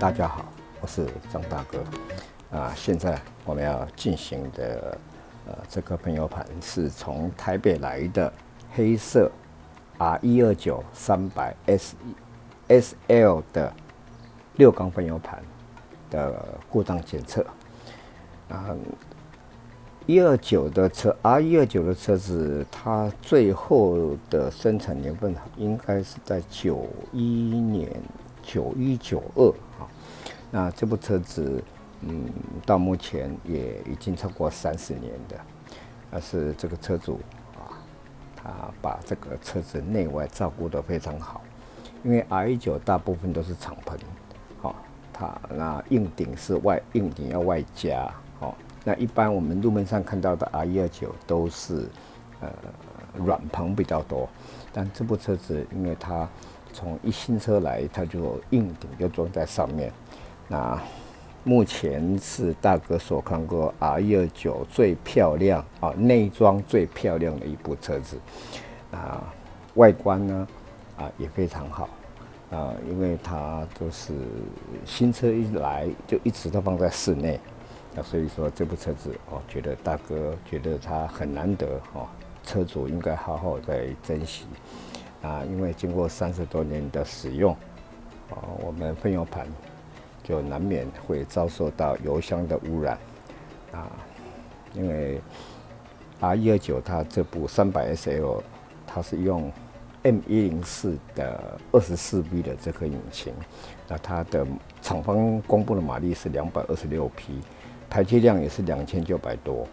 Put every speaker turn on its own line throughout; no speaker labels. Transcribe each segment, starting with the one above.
大家好，我是张大哥。现在我们要进行的这颗喷油盘是从台北来的黑色 R129 300SL 的6缸喷油盘的故障检测。129的车 ，R129的车子，它最后的生产年份应该是在91年，91、92啊。那这部车子，到目前也已经超过30年的。但是这个车主他把这个车子内外照顾得非常好，因为 R129大部分都是敞喷，它那硬顶是硬顶要外加，那一般我们路面上看到的 R129都是软棚比较多，但这部车子因为它从一新车来，它就硬顶就装在上面。那目前是大哥所看过 R129最漂亮内装最漂亮的一部车子。外观呢也非常好。因为它都是新车一来就一直都放在室内。所以说这部车子觉得大哥觉得它很难得车主应该好好再珍惜因为经过30多年的使用我们喷油盘就难免会遭受到油箱的污染因为 R129它这部 300SL 它是用 M104 的24V 的这颗引擎，那它的厂方公布的马力是226匹。排气量也是2900多，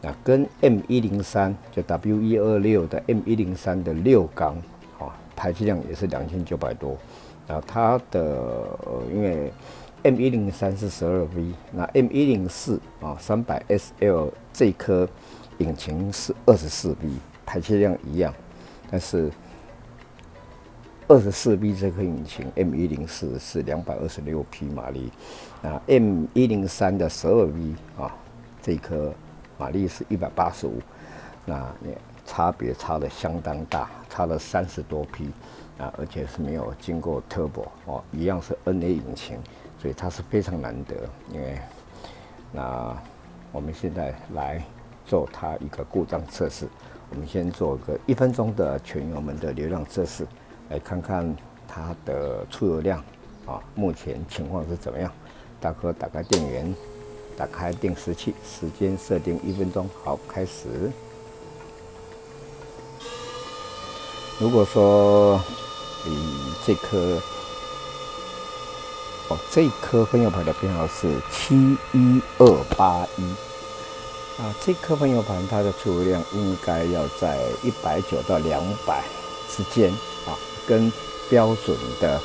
那跟 M103 就 W126 的 M103 的6缸，排气量也是2900多。那它的因为 M103 是12V， 那 M104 300SL 这颗引擎是24V， 排气量一样，但是24V 这颗引擎 M104 是226匹马力，M103 的12V 这颗马力是185，那也差别差的相当大，差了30多匹而且是没有经过 Turbo 一样是 NA 引擎，所以它是非常难得。因为我们现在来做它一个故障测试，我们先做个1分钟的全油门的流量测试。来看看它的出油量目前情况是怎么样？大哥打开电源，打开定时器，时间设定1分钟。好，开始。如果说这颗喷油盘的编号是71281这颗喷油盘它的出油量应该要在190到200之间跟标准的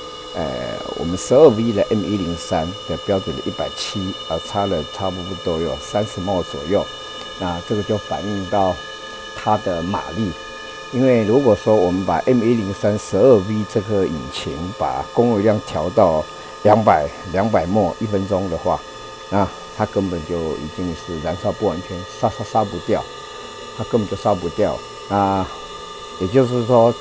我们12V 的 M103 的标准的170差了差不多有30mol左右。那这个就反映到它的马力，因为如果说我们把 M103 12V 这颗引擎把供油量调到200 mol 1分钟的话，那它根本就已经是燃烧不完全，烧不掉，它根本就烧不掉。也就是说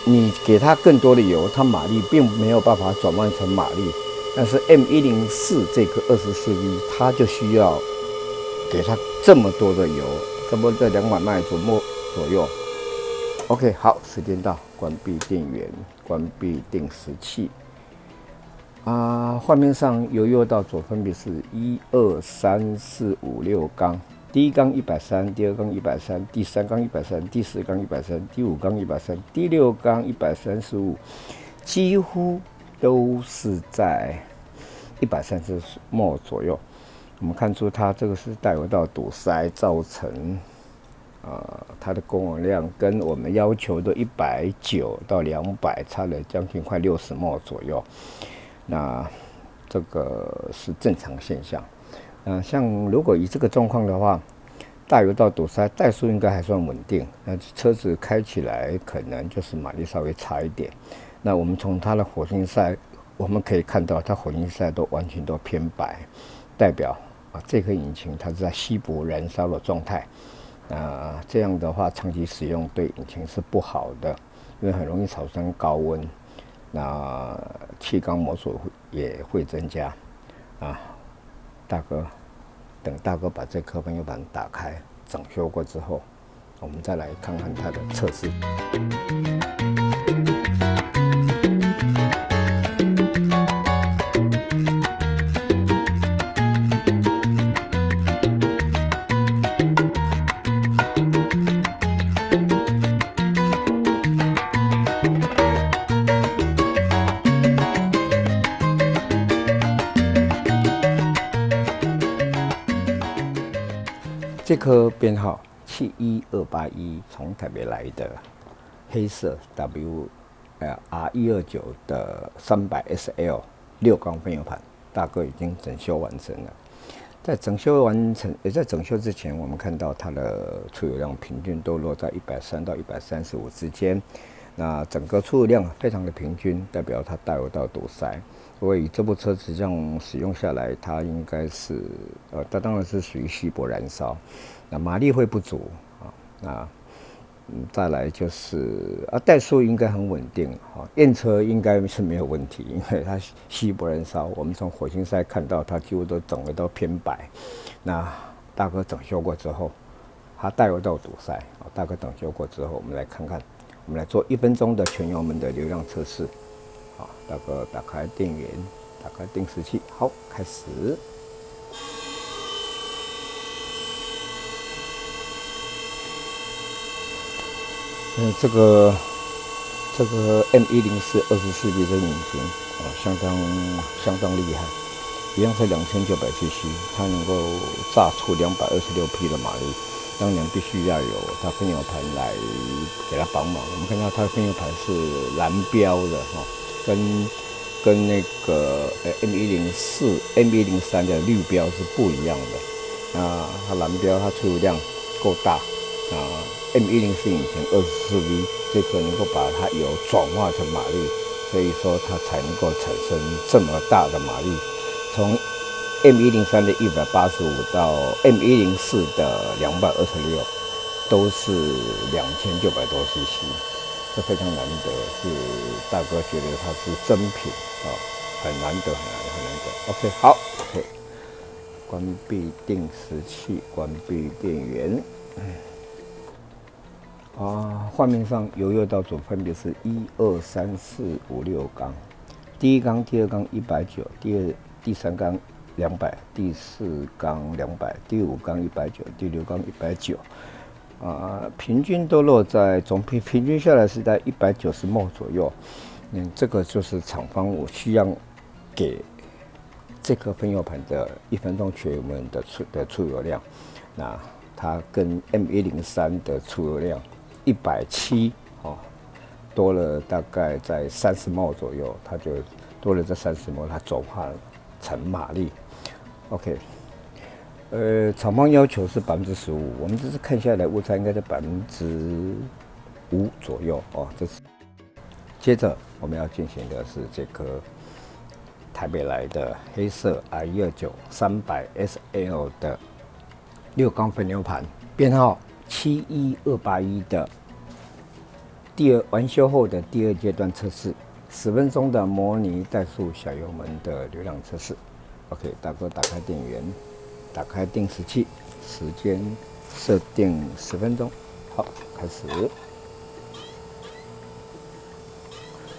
你给它更多的油，它马力并没有办法转换成马力。但是 M104 这个24V， 它就需要给它这么多的油，差不多在200迈左右。OK， 好，时间到，关闭电源，关闭定时器。画面上油诱道左分别是1、2、3、4、5、6缸。第1缸130，第2缸130，第3缸130，第4缸130，第5缸130，第6缸135，几乎都是在130mol左右。我们看出它这个是带油道堵塞造成它的供油量跟我们要求的190到200差了将近快60mol左右。那这个是正常现象。像如果以这个状况的话，大油道堵塞，怠速应该还算稳定，那车子开起来可能就是马力稍微差一点。那我们从它的火星塞，我们可以看到它火星塞都完全都偏白，代表这颗引擎它是在稀薄燃烧的状态。这样的话长期使用对引擎是不好的，因为很容易产生高温。那气缸模组也会增加啊。等大哥把这颗喷油盘打开整修过之后，我们再来看看它的测试。这颗编号71281从台北来的黑色 R129的300SL 6缸喷油盘，大哥已经整修完成了。在整修之前，我们看到它的出油量平均都落在130到135之间。那整个出油量非常的平均，代表它带不到堵塞。所以这部车子这样使用下来，它应该是它当然是属于稀薄燃烧，那马力会不足啊。那再来就是怠速应该很稳定啊，验车应该是没有问题，因为它稀薄燃烧。我们从火星塞看到它几乎都整个都偏白。那大哥整修过之后，它带不到堵塞啊。大哥整修过之后，我们来看看，我们来做1分钟的全油门的流量测试。好，大哥打开电源，打开定时器，好，开始。这个M104 24V 这个引擎相当厉害，一样是2900cc， 它能够炸出226匹的马力。当然必须要有它喷油盘来给它帮忙。我们看到它的喷油盘是蓝标的哈，跟那个M103的绿标是不一样的。它蓝标它出油量够大，M104引擎24V 这个能够把它油转化成马力，所以说它才能够产生这么大的马力。从M103的185到M104的226，都是2900多cc， 这非常难得，是大哥觉得它是真品很难得，很难得。OK， 好 ，OK， 关闭定时器，关闭电源。画面上由右到左分别是1、2、3、4、5、6缸，第一缸、第二缸190，第三缸200，第四缸200，第五缸190，第六缸190，平均都落在平均下来是在190ml左右。这个就是厂方我需要给这颗喷油盘的1分钟全油门的出油量。那它跟 M103的出油量170多了大概在30ml左右，它就多了这30ml，它转化成马力。OK， 厂方要求是15%，我们这次看下来误差应该在5%左右这是。接着我们要进行的是这颗台北来的黑色 R129 300SL 的6缸喷油盘，编号71281的完修后的第二阶段测试，10分钟的模拟怠速小油门的流量测试。OK， 大哥打开电源，打开定时器，时间设定10分钟。好，开始。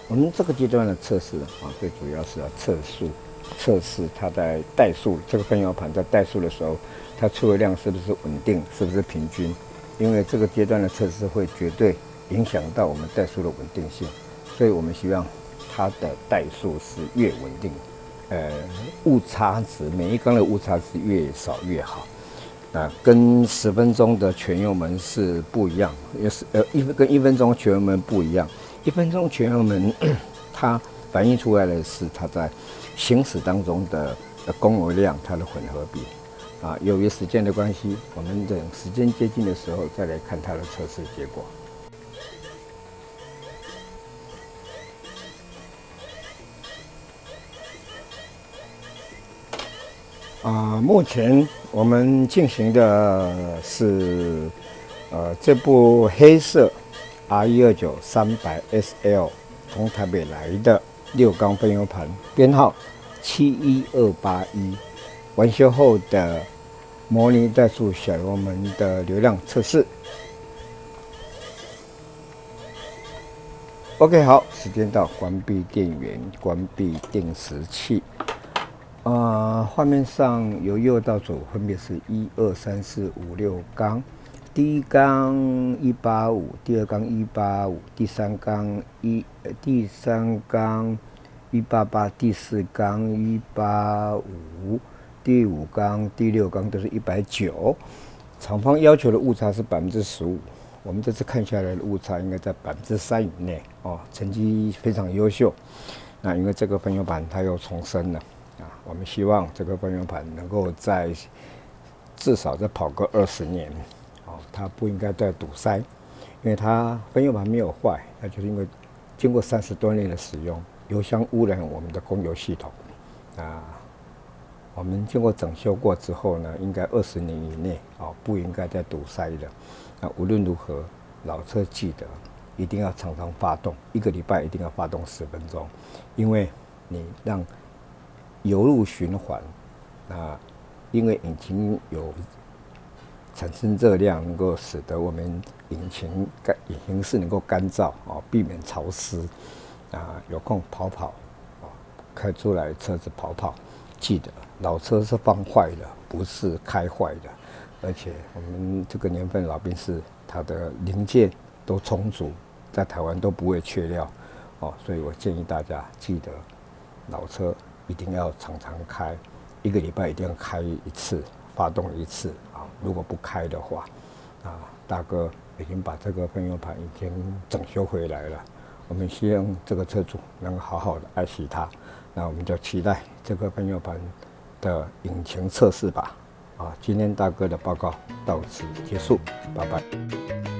我们这个阶段的测试最主要是要测试它在怠速这个喷油盘在怠速的时候，它出油量是不是稳定，是不是平均？因为这个阶段的测试会绝对影响到我们怠速的稳定性，所以我们希望它的怠速是越稳定，误差值每一缸的误差值越少越好。跟10分钟的全油门是不一样，也是跟1分钟全油门不一样。1分钟全油门，它反映出来的是它在行驶当中的供油量，它的混合比。由于时间的关系，我们等时间接近的时候再来看它的测试结果。目前我们进行的是这部黑色 R129 300SL 从台北来的6缸分油盘，编号71281，完修后的模拟怠速小油门的流量测试。OK， 好，时间到，关闭电源，关闭定时器。画面上由右到左分别是1、2、3、4、5、6缸。第一缸185，第二缸185，第三缸188，第四缸185，第五缸、第六缸都是190。厂方要求的误差是15%，我们这次看下来的误差应该在3%以内哦，成绩非常优秀。那因为这个分油盘它又重生了我们希望这个分油盘能够至少再跑个20年。它不应该再堵塞，因为它分油盘没有坏，那就是因为经过30多年的使用，油箱污染我们的供油系统。我们经过整修过之后呢，应该20年以内不应该再堵塞的。那无论如何，老车记得一定要常常发动，1个礼拜一定要发动10分钟，因为你让油路循环，因为引擎有产生热量，能够使得我们引擎室能够干燥避免潮湿有空跑开出来车子跑。记得老车是放坏的，不是开坏的，而且我们这个年份老兵士它的零件都充足，在台湾都不会缺料所以我建议大家记得老车一定要常常开，1个礼拜一定要开1次，发动1次如果不开的话大哥已经把这个分油盘已经整修回来了，我们希望这个车主能好好的爱惜它。那我们就期待这个分油盘的引擎测试吧。今天大哥的报告到此结束，拜拜。